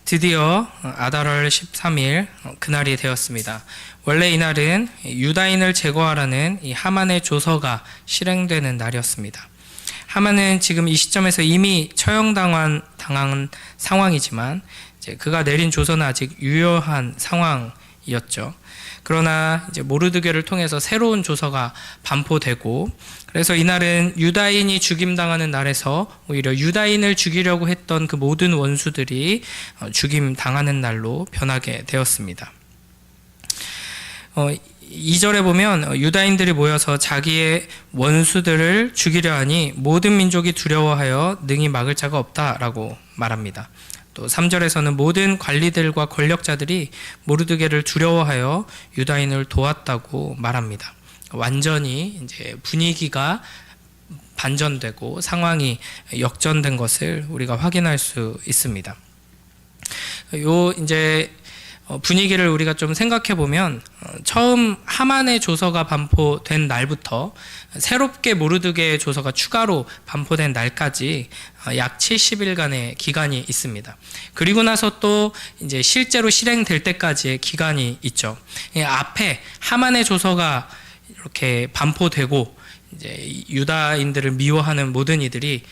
드디어 아달월 13일 그날이 되었습니다. 원래 이날은 유다인을 제거하라는 이 하만의 조서가 실행되는 날이었습니다. 하만은 지금 이 시점에서 이미 처형당한 상황이지만 이제 그가 내린 조서는 아직 유효한 상황이었죠. 그러나 이제 모르드게를 통해서 새로운 조서가 반포되고, 그래서 이날은 유다인이 죽임당하는 날에서 오히려 유다인을 죽이려고 했던 그 모든 원수들이 죽임당하는 날로 변하게 되었습니다. 2절에 보면 유다인들이 모여서 자기의 원수들을 죽이려 하니 모든 민족이 두려워하여 능히 막을 자가 없다라고 말합니다. 또 3절에서는 모든 관리들과 권력자들이 모르드게를 두려워하여 유다인을 도왔다고 말합니다. 완전히 이제 분위기가 반전되고 상황이 역전된 것을 우리가 확인할 수 있습니다. 이제 분위기를 우리가 좀 생각해 보면 처음 하만의 조서가 반포된 날부터 새롭게 모르드게의 조서가 추가로 반포된 날까지 약 70일간의 기간이 있습니다. 그리고 나서 또 이제 실제로 실행될 때까지의 기간이 있죠. 앞에 하만의 조서가 이렇게 반포되고 이제 유다인들을 미워하는 모든 이들이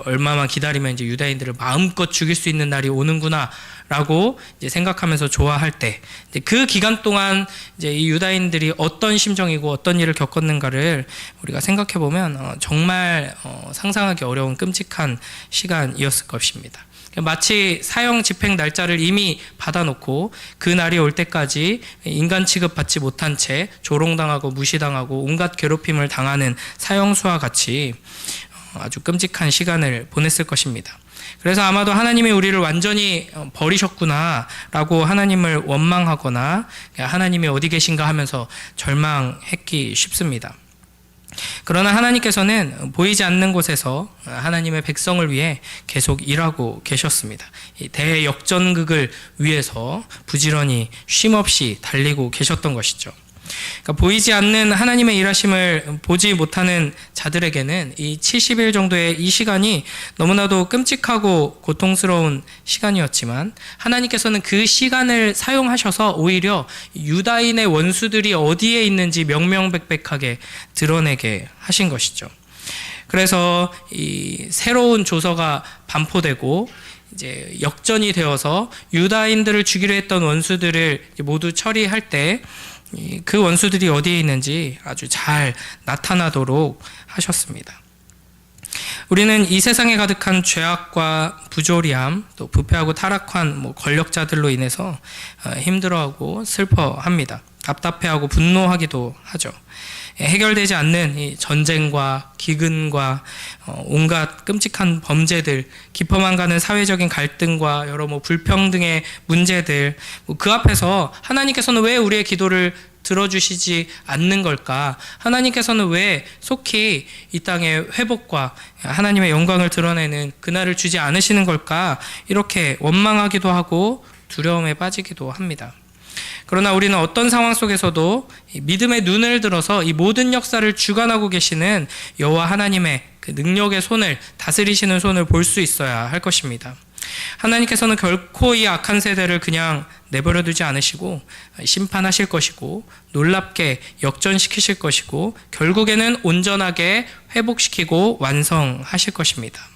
얼마만 기다리면 이제 유다인들을 마음껏 죽일 수 있는 날이 오는구나라고 이제 생각하면서 좋아할 때, 이제 그 기간 동안 이제 이 유다인들이 어떤 심정이고 어떤 일을 겪었는가를 우리가 생각해 보면 정말 상상하기 어려운 끔찍한 시간이었을 것입니다. 마치 사형 집행 날짜를 이미 받아놓고 그 날이 올 때까지 인간 취급받지 못한 채 조롱당하고 무시당하고 온갖 괴롭힘을 당하는 사형수와 같이 아주 끔찍한 시간을 보냈을 것입니다. 그래서 아마도 하나님이 우리를 완전히 버리셨구나 라고 하나님을 원망하거나 하나님이 어디 계신가 하면서 절망했기 쉽습니다. 그러나 하나님께서는 보이지 않는 곳에서 하나님의 백성을 위해 계속 일하고 계셨습니다. 이 대역전극을 위해서 부지런히 쉼없이 달리고 계셨던 것이죠. 그러니까 보이지 않는 하나님의 일하심을 보지 못하는 자들에게는 이 70일 정도의 이 시간이 너무나도 끔찍하고 고통스러운 시간이었지만, 하나님께서는 그 시간을 사용하셔서 오히려 유다인의 원수들이 어디에 있는지 명명백백하게 드러내게 하신 것이죠. 그래서 이 새로운 조서가 반포되고 이제 역전이 되어서 유다인들을 죽이려 했던 원수들을 모두 처리할 때 그 원수들이 어디에 있는지 아주 잘 나타나도록 하셨습니다. 우리는 이 세상에 가득한 죄악과 부조리함, 또 부패하고 타락한 권력자들로 인해서 힘들어하고 슬퍼합니다. 답답해하고 분노하기도 하죠. 해결되지 않는 이 전쟁과 기근과 온갖 끔찍한 범죄들, 깊어만 가는 사회적인 갈등과 여러 불평등의 문제들, 그 앞에서 하나님께서는 왜 우리의 기도를 들어주시지 않는 걸까? 하나님께서는 왜 속히 이 땅의 회복과 하나님의 영광을 드러내는 그날을 주지 않으시는 걸까? 이렇게 원망하기도 하고 두려움에 빠지기도 합니다. 그러나 우리는 어떤 상황 속에서도 믿음의 눈을 들어서 이 모든 역사를 주관하고 계시는 여호와 하나님의 그 능력의 손을, 다스리시는 손을 볼 수 있어야 할 것입니다. 하나님께서는 결코 이 악한 세대를 그냥 내버려 두지 않으시고 심판하실 것이고 놀랍게 역전시키실 것이고 결국에는 온전하게 회복시키고 완성하실 것입니다.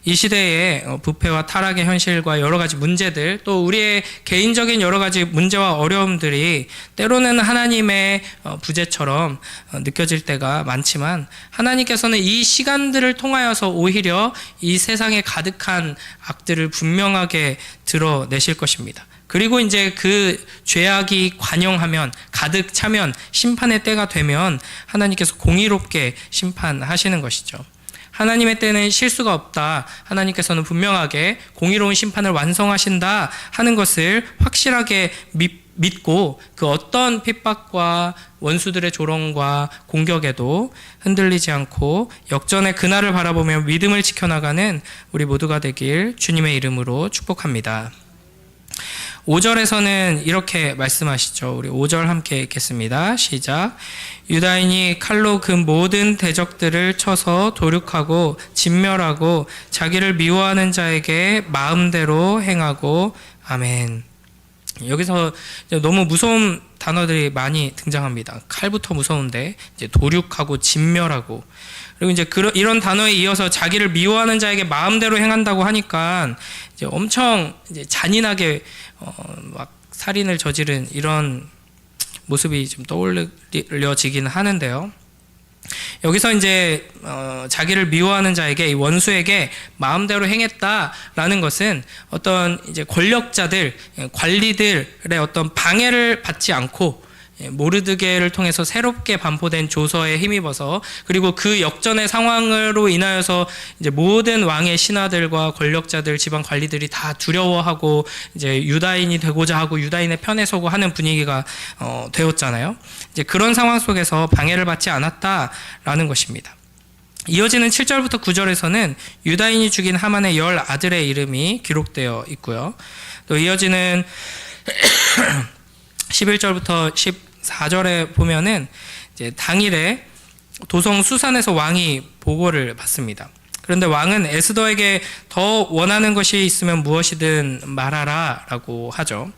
이 시대의 부패와 타락의 현실과 여러 가지 문제들, 또 우리의 개인적인 여러 가지 문제와 어려움들이 때로는 하나님의 부재처럼 느껴질 때가 많지만, 하나님께서는 이 시간들을 통하여서 오히려 이 세상에 가득한 악들을 분명하게 드러내실 것입니다. 그리고 이제 그 죄악이 관영하면, 가득 차면, 심판의 때가 되면 하나님께서 공의롭게 심판하시는 것이죠. 하나님의 때는 실수가 없다, 하나님께서는 분명하게 공의로운 심판을 완성하신다 하는 것을 확실하게 믿고, 그 어떤 핍박과 원수들의 조롱과 공격에도 흔들리지 않고 역전의 그날을 바라보며 믿음을 지켜나가는 우리 모두가 되길 주님의 이름으로 축복합니다. 5절에서는 이렇게 말씀하시죠. 우리 5절 함께 읽겠습니다. 시작. 유다인이 칼로 그 모든 대적들을 쳐서 도륙하고 진멸하고 자기를 미워하는 자에게 마음대로 행하고 아멘. 여기서 너무 무서운 단어들이 많이 등장합니다. 칼부터 무서운데 이제 도륙하고 진멸하고, 그리고 이제 이런 단어에 이어서 자기를 미워하는 자에게 마음대로 행한다고 하니까 이제 엄청 이제 잔인하게 막 살인을 저지른 이런 모습이 좀 떠올려지긴 하는데요. 여기서 이제 자기를 미워하는 자에게, 이 원수에게 마음대로 행했다라는 것은 어떤 이제 권력자들, 관리들의 어떤 방해를 받지 않고 모르드게를 통해서 새롭게 반포된 조서에 힘입어서, 그리고 그 역전의 상황으로 인하여서 이제 모든 왕의 신하들과 권력자들, 지방 관리들이 다 두려워하고 이제 유다인이 되고자 하고 유다인의 편에 서고 하는 분위기가 되었잖아요. 이제 그런 상황 속에서 방해를 받지 않았다라는 것입니다. 이어지는 7절부터 9절에서는 유다인이 죽인 하만의 10 아들의 이름이 기록되어 있고요. 또 이어지는 11절부터 14절에 보면은 이제 당일에 도성 수산에서 왕이 보고를 받습니다. 그런데 왕은 에스더에게 더 원하는 것이 있으면 무엇이든 말하라 라고 하죠.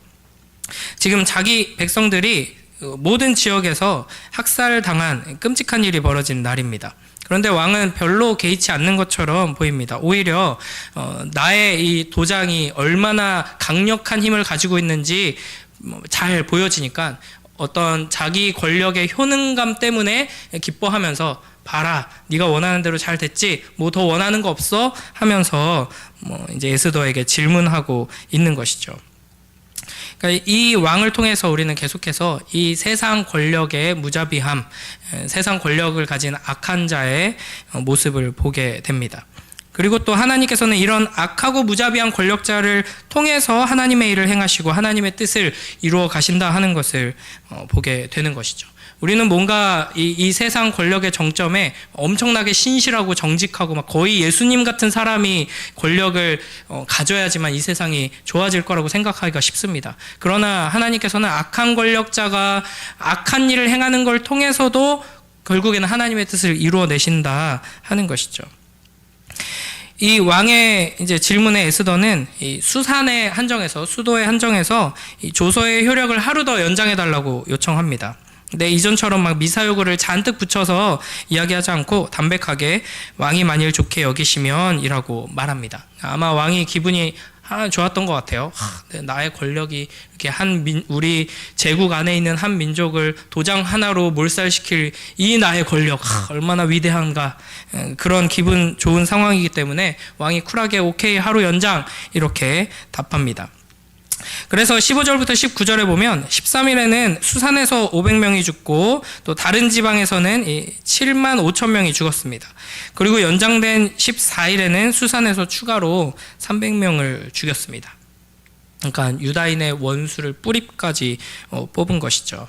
지금 자기 백성들이 모든 지역에서 학살당한 끔찍한 일이 벌어진 날입니다. 그런데 왕은 별로 개의치 않는 것처럼 보입니다. 오히려 나의 이 도장이 얼마나 강력한 힘을 가지고 있는지 잘 보여지니까 어떤 자기 권력의 효능감 때문에 기뻐하면서, 봐라, 네가 원하는 대로 잘 됐지, 뭐 더 원하는 거 없어? 하면서 이제 에스더에게 질문하고 있는 것이죠. 그러니까 이 왕을 통해서 우리는 계속해서 이 세상 권력의 무자비함, 세상 권력을 가진 악한 자의 모습을 보게 됩니다. 그리고 또 하나님께서는 이런 악하고 무자비한 권력자를 통해서 하나님의 일을 행하시고 하나님의 뜻을 이루어 가신다 하는 것을 보게 되는 것이죠. 우리는 뭔가 이 세상 권력의 정점에 엄청나게 신실하고 정직하고 막 거의 예수님 같은 사람이 권력을 가져야지만 이 세상이 좋아질 거라고 생각하기가 쉽습니다. 그러나 하나님께서는 악한 권력자가 악한 일을 행하는 걸 통해서도 결국에는 하나님의 뜻을 이루어내신다 하는 것이죠. 이 왕의 이제 질문에 에스더는 이 수산의 한정에서, 수도의 한정에서 이 조서의 효력을 하루 더 연장해 달라고 요청합니다. 근데 이전처럼 막 미사여구를 잔뜩 붙여서 이야기하지 않고 담백하게 왕이 만일 좋게 여기시면 이라고 말합니다. 아마 왕이 기분이 좋았던 것 같아요. 나의 권력이 이렇게 우리 제국 안에 있는 한 민족을 도장 하나로 몰살시킬 이 나의 권력, 얼마나 위대한가. 그런 기분 좋은 상황이기 때문에 왕이 쿨하게 오케이, 하루 연장, 이렇게 답합니다. 그래서 15절부터 19절에 보면 13일에는 수산에서 500명이 죽고 또 다른 지방에서는 7만 5천 명이 죽었습니다. 그리고 연장된 14일에는 수산에서 추가로 300명을 죽였습니다. 그러니까 유다인의 원수를 뿌리까지 뽑은 것이죠.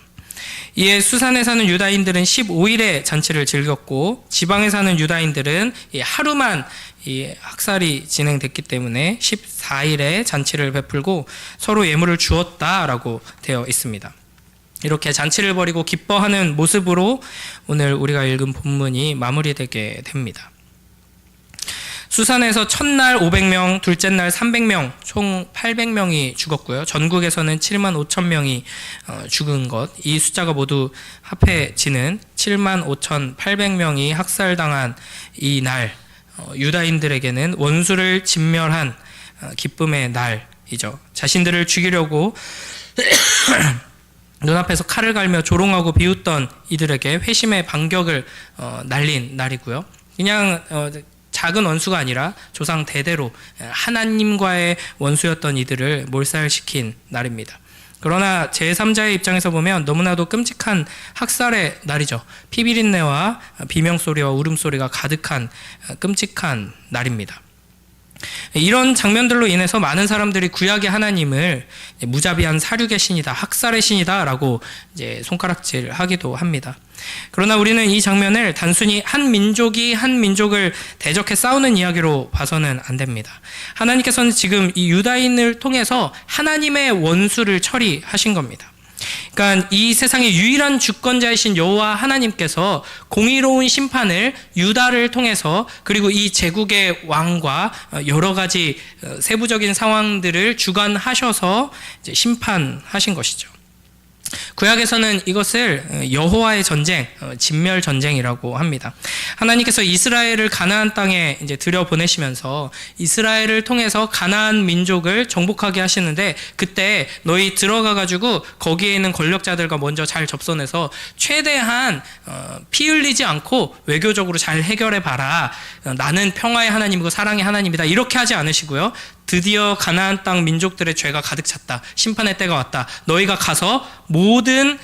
이에 수산에 사는 유다인들은 15일에 잔치를 즐겼고 지방에 사는 유다인들은 하루만 이 학살이 진행됐기 때문에 14일에 잔치를 베풀고 서로 예물을 주었다라고 되어 있습니다. 이렇게 잔치를 벌이고 기뻐하는 모습으로 오늘 우리가 읽은 본문이 마무리되게 됩니다. 수산에서 첫날 500명, 둘째 날 300명, 총 800명이 죽었고요. 전국에서는 7만 5천 명이 죽은 것, 이 숫자가 모두 합해지는 7만 5,800명이 학살당한 이 날, 유다인들에게는 원수를 진멸한 기쁨의 날이죠. 자신들을 죽이려고 눈앞에서 칼을 갈며 조롱하고 비웃던 이들에게 회심의 반격을 날린 날이고요. 그냥 작은 원수가 아니라 조상 대대로 하나님과의 원수였던 이들을 몰살시킨 날입니다. 그러나 제3자의 입장에서 보면 너무나도 끔찍한 학살의 날이죠. 피비린내와 비명소리와 울음소리가 가득한 끔찍한 날입니다. 이런 장면들로 인해서 많은 사람들이 구약의 하나님을 무자비한 사륙의 신이다, 학살의 신이다라고 이제 손가락질하기도 합니다. 그러나 우리는 이 장면을 단순히 한 민족이 한 민족을 대적해 싸우는 이야기로 봐서는 안 됩니다. 하나님께서는 지금 이 유다인을 통해서 하나님의 원수를 처리하신 겁니다. 그러니까 이 세상의 유일한 주권자이신 여호와 하나님께서 공의로운 심판을 유다를 통해서, 그리고 이 제국의 왕과 여러 가지 세부적인 상황들을 주관하셔서 이제 심판하신 것이죠. 구약에서는 이것을 여호와의 전쟁, 진멸 전쟁이라고 합니다. 하나님께서 이스라엘을 가나안 땅에 이제 들여보내시면서 이스라엘을 통해서 가나안 민족을 정복하게 하시는데, 그때 너희 들어가가지고 거기에 있는 권력자들과 먼저 잘 접선해서 최대한 피 흘리지 않고 외교적으로 잘 해결해봐라. 나는 평화의 하나님이고 사랑의 하나님이다. 이렇게 하지 않으시고요. 드디어 가나안 땅 민족들의 죄가 가득 찼다. 심판의 때가 왔다. 너희가 가서 모든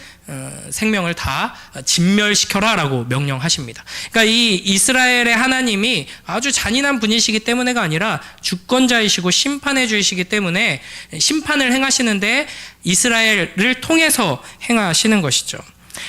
생명을 다 진멸시켜라 라고 명령하십니다. 그러니까 이 이스라엘의 하나님이 아주 잔인한 분이시기 때문에가 아니라 주권자이시고 심판해 주시기 때문에 심판을 행하시는데 이스라엘을 통해서 행하시는 것이죠.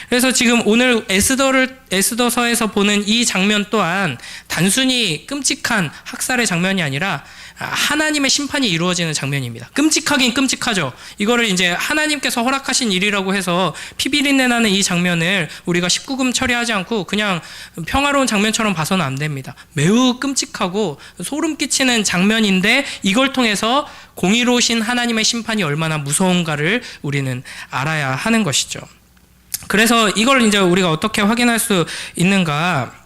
그래서 지금 오늘 에스더서에서 보는 이 장면 또한 단순히 끔찍한 학살의 장면이 아니라 하나님의 심판이 이루어지는 장면입니다. 끔찍하긴 끔찍하죠. 이거를 이제 하나님께서 허락하신 일이라고 해서 피비린내 나는 이 장면을 우리가 19금 처리하지 않고 그냥 평화로운 장면처럼 봐서는 안 됩니다. 매우 끔찍하고 소름 끼치는 장면인데, 이걸 통해서 공의로우신 하나님의 심판이 얼마나 무서운가를 우리는 알아야 하는 것이죠. 그래서 이걸 이제 우리가 어떻게 확인할 수 있는가?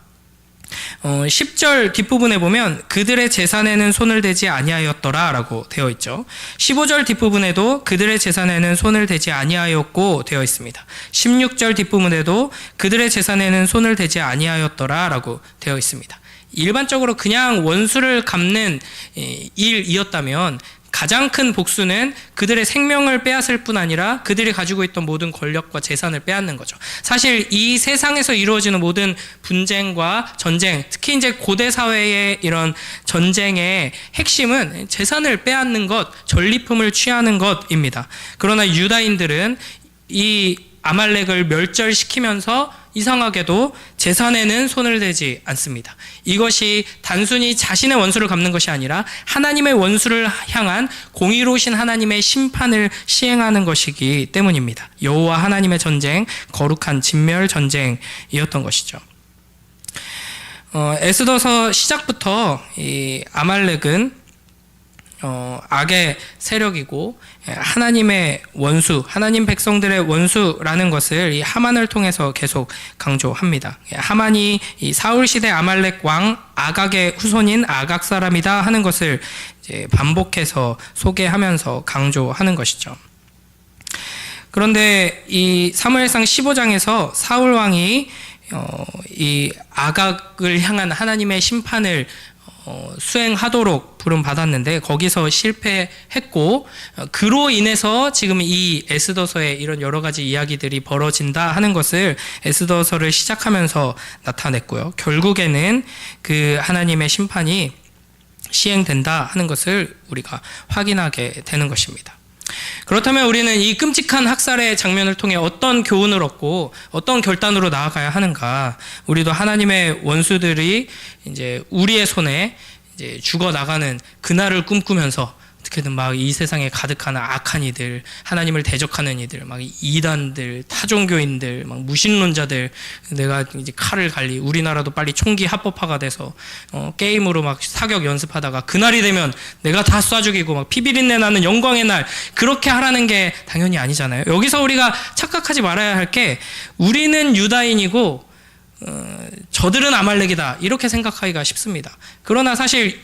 10절 뒷부분에 보면 그들의 재산에는 손을 대지 아니하였더라 라고 되어 있죠. 15절 뒷부분에도 그들의 재산에는 손을 대지 아니하였고 되어 있습니다. 16절 뒷부분에도 그들의 재산에는 손을 대지 아니하였더라 라고 되어 있습니다. 일반적으로 그냥 원수를 갚는 일이었다면 가장 큰 복수는 그들의 생명을 빼앗을 뿐 아니라 그들이 가지고 있던 모든 권력과 재산을 빼앗는 거죠. 사실 이 세상에서 이루어지는 모든 분쟁과 전쟁, 특히 이제 고대 사회의 이런 전쟁의 핵심은 재산을 빼앗는 것, 전리품을 취하는 것입니다. 그러나 유다인들은 이 아말렉을 멸절시키면서 이상하게도 재산에는 손을 대지 않습니다. 이것이 단순히 자신의 원수를 갚는 것이 아니라 하나님의 원수를 향한 공의로우신 하나님의 심판을 시행하는 것이기 때문입니다. 여호와 하나님의 전쟁, 거룩한 진멸 전쟁이었던 것이죠. 에스더서 시작부터 이 아말렉은 악의 세력이고 하나님의 원수, 하나님 백성들의 원수라는 것을 이 하만을 통해서 계속 강조합니다. 하만이 이 사울 시대 아말렉 왕 아각의 후손인 아각 사람이다 하는 것을 이제 반복해서 소개하면서 강조하는 것이죠. 그런데 이 사무엘상 15장에서 사울 왕이 이 아각을 향한 하나님의 심판을 수행하도록 부름받았는데 거기서 실패했고, 그로 인해서 지금 이 에스더서에 이런 여러 가지 이야기들이 벌어진다 하는 것을 에스더서를 시작하면서 나타냈고요. 결국에는 그 하나님의 심판이 시행된다 하는 것을 우리가 확인하게 되는 것입니다. 그렇다면 우리는 이 끔찍한 학살의 장면을 통해 어떤 교훈을 얻고 어떤 결단으로 나아가야 하는가? 우리도 하나님의 원수들이 이제 우리의 손에 이제 죽어나가는 그날을 꿈꾸면서 어떻게든 막 이 세상에 가득한 악한 이들, 하나님을 대적하는 이들, 막 이단들, 타종교인들, 막 무신론자들, 내가 이제 칼을 갈리, 우리나라도 빨리 총기 합법화가 돼서 게임으로 막 사격 연습하다가 그날이 되면 내가 다 쏴 죽이고 막 피비린내 나는 영광의 날, 그렇게 하라는 게 당연히 아니잖아요. 여기서 우리가 착각하지 말아야 할 게, 우리는 유다인이고 저들은 아말렉이다 이렇게 생각하기가 쉽습니다. 그러나 사실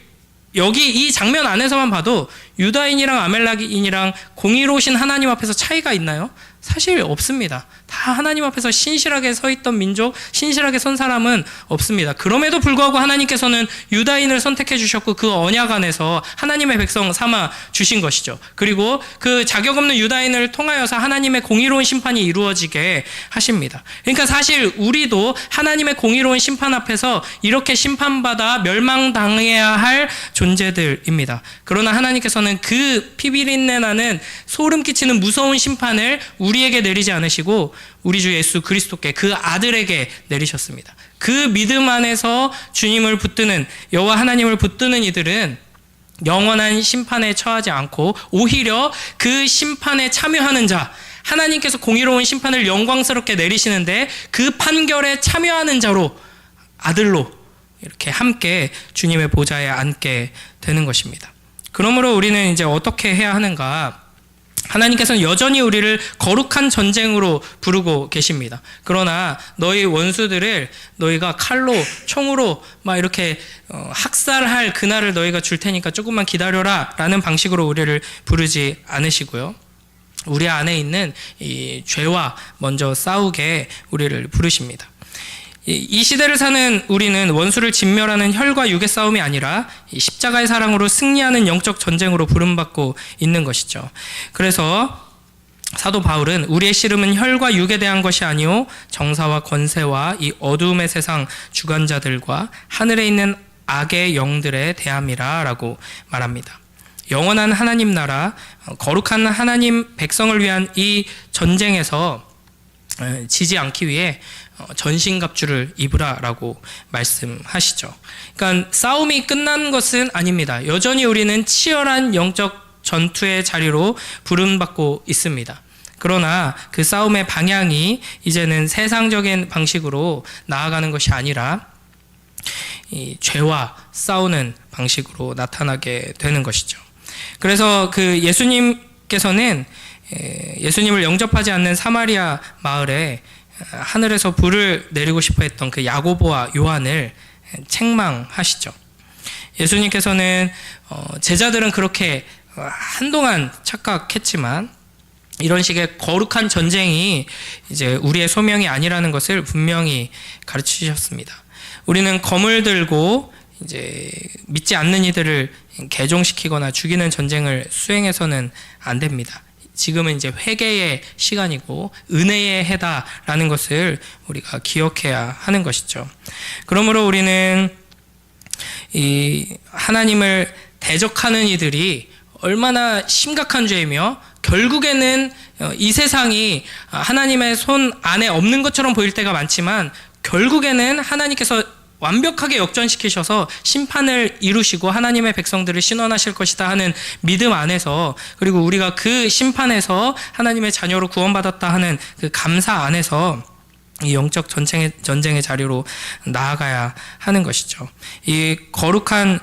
여기 이 장면 안에서만 봐도 유다인이랑 아말렉인이랑 공의로우신 하나님 앞에서 차이가 있나요? 사실 없습니다. 다 하나님 앞에서 신실하게 서 있던 민족, 신실하게 선 사람은 없습니다. 그럼에도 불구하고 하나님께서는 유다인을 선택해 주셨고 그 언약 안에서 하나님의 백성 삼아 주신 것이죠. 그리고 그 자격 없는 유다인을 통하여서 하나님의 공의로운 심판이 이루어지게 하십니다. 그러니까 사실 우리도 하나님의 공의로운 심판 앞에서 이렇게 심판받아 멸망당해야 할 존재들입니다. 그러나 하나님께서는 그 피비린내 나는 소름 끼치는 무서운 심판을 우리에게 내리지 않으시고 우리 주 예수 그리스도께 그 아들에게 내리셨습니다. 그 믿음 안에서 주님을 붙드는 여호와 하나님을 붙드는 이들은 영원한 심판에 처하지 않고 오히려 그 심판에 참여하는 자, 하나님께서 공의로운 심판을 영광스럽게 내리시는데 그 판결에 참여하는 자로 아들로 이렇게 함께 주님의 보좌에 앉게 되는 것입니다. 그러므로 우리는 이제 어떻게 해야 하는가? 하나님께서는 여전히 우리를 거룩한 전쟁으로 부르고 계십니다. 그러나 너희 원수들을 너희가 칼로 총으로 막 이렇게 학살할 그날을 너희가 줄 테니까 조금만 기다려라 라는 방식으로 우리를 부르지 않으시고요. 우리 안에 있는 이 죄와 먼저 싸우게 우리를 부르십니다. 이 시대를 사는 우리는 원수를 진멸하는 혈과 육의 싸움이 아니라 십자가의 사랑으로 승리하는 영적 전쟁으로 부름받고 있는 것이죠. 그래서 사도 바울은 우리의 씨름은 혈과 육에 대한 것이 아니오 정사와 권세와 이 어두움의 세상 주관자들과 하늘에 있는 악의 영들에 대함이라 라고 말합니다. 영원한 하나님 나라, 거룩한 하나님 백성을 위한 이 전쟁에서 지지 않기 위해 전신갑주를 입으라라고 말씀하시죠. 그러니까 싸움이 끝난 것은 아닙니다. 여전히 우리는 치열한 영적 전투의 자리로 부름받고 있습니다. 그러나 그 싸움의 방향이 이제는 세상적인 방식으로 나아가는 것이 아니라 이 죄와 싸우는 방식으로 나타나게 되는 것이죠. 그래서 그 예수님께서는 예수님을 영접하지 않는 사마리아 마을에 하늘에서 불을 내리고 싶어 했던 그 야고보와 요한을 책망하시죠. 예수님께서는 제자들은 그렇게 한동안 착각했지만 이런 식의 거룩한 전쟁이 이제 우리의 소명이 아니라는 것을 분명히 가르치셨습니다. 우리는 검을 들고 이제 믿지 않는 이들을 개종시키거나 죽이는 전쟁을 수행해서는 안 됩니다. 지금은 이제 회개의 시간이고 은혜의 해다라는 것을 우리가 기억해야 하는 것이죠. 그러므로 우리는 이 하나님을 대적하는 이들이 얼마나 심각한 죄이며 결국에는 이 세상이 하나님의 손 안에 없는 것처럼 보일 때가 많지만 결국에는 하나님께서 완벽하게 역전시키셔서 심판을 이루시고 하나님의 백성들을 신원하실 것이다 하는 믿음 안에서, 그리고 우리가 그 심판에서 하나님의 자녀로 구원받았다 하는 그 감사 안에서 이 영적 전쟁의 자리로 나아가야 하는 것이죠. 이 거룩한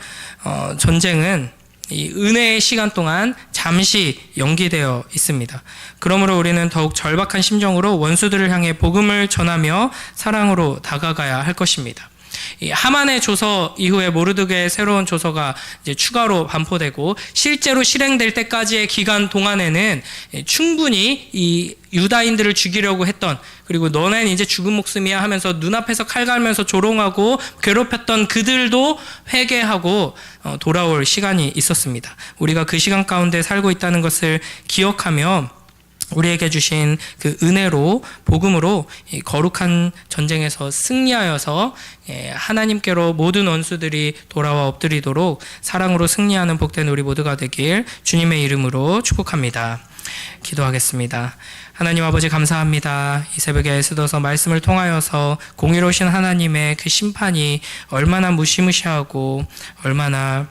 전쟁은 이 은혜의 시간 동안 잠시 연기되어 있습니다. 그러므로 우리는 더욱 절박한 심정으로 원수들을 향해 복음을 전하며 사랑으로 다가가야 할 것입니다. 이 하만의 조서 이후에 모르드게의 새로운 조서가 이제 추가로 반포되고 실제로 실행될 때까지의 기간 동안에는 충분히 이 유다인들을 죽이려고 했던, 그리고 너넨 이제 죽은 목숨이야 하면서 눈앞에서 칼 갈면서 조롱하고 괴롭혔던 그들도 회개하고 돌아올 시간이 있었습니다. 우리가 그 시간 가운데 살고 있다는 것을 기억하며 우리에게 주신 그 은혜로, 복음으로 이 거룩한 전쟁에서 승리하여서 하나님께로 모든 원수들이 돌아와 엎드리도록 사랑으로 승리하는 복된 우리 모두가 되길 주님의 이름으로 축복합니다. 기도하겠습니다. 하나님 아버지 감사합니다. 이 새벽에 애쓰어서 말씀을 통하여서 공의로우신 하나님의 그 심판이 얼마나 무시무시하고 얼마나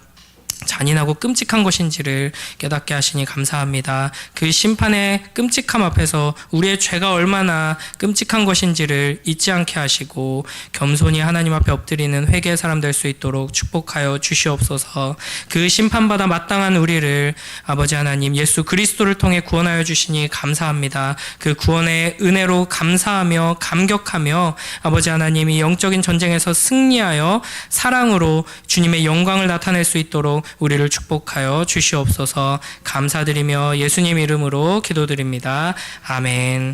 잔인하고 끔찍한 것인지를 깨닫게 하시니 감사합니다. 그 심판의 끔찍함 앞에서 우리의 죄가 얼마나 끔찍한 것인지를 잊지 않게 하시고 겸손히 하나님 앞에 엎드리는 회개의 사람 될 수 있도록 축복하여 주시옵소서. 그 심판받아 마땅한 우리를 아버지 하나님 예수 그리스도를 통해 구원하여 주시니 감사합니다. 그 구원의 은혜로 감사하며 감격하며 아버지 하나님이 영적인 전쟁에서 승리하여 사랑으로 주님의 영광을 나타낼 수 있도록 우리를 축복하여 주시옵소서. 감사드리며 예수님 이름으로 기도드립니다. 아멘.